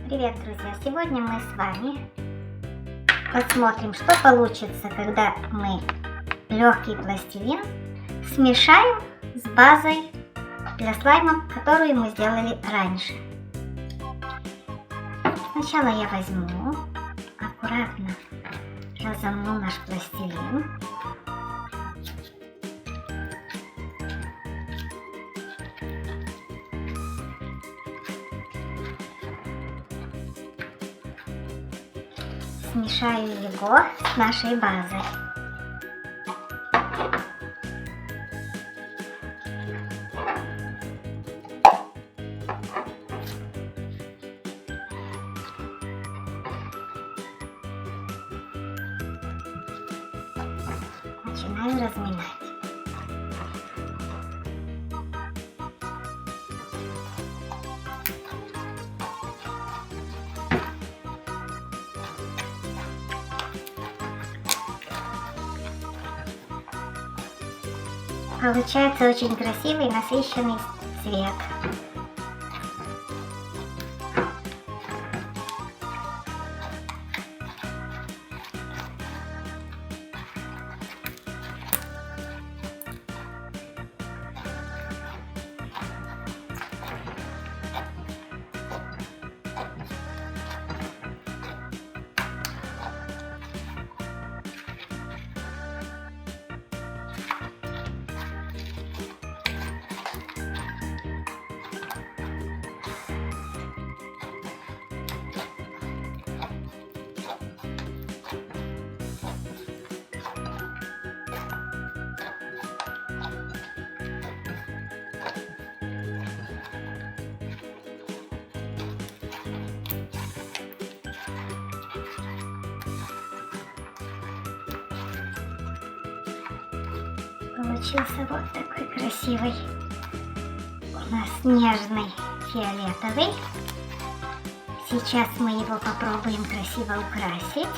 Привет, друзья! Сегодня мы с вами посмотрим, что получится, когда мы легкий пластилин смешаем с базой для слаймов, которую мы сделали раньше. Сначала я возьму, аккуратно разомну наш пластилин. Смешаю его с нашей базой. Начинаю разминать. Получается очень красивый насыщенный цвет. Получился вот такой красивый, у нас нежный фиолетовый. Сейчас мы его попробуем красиво украсить.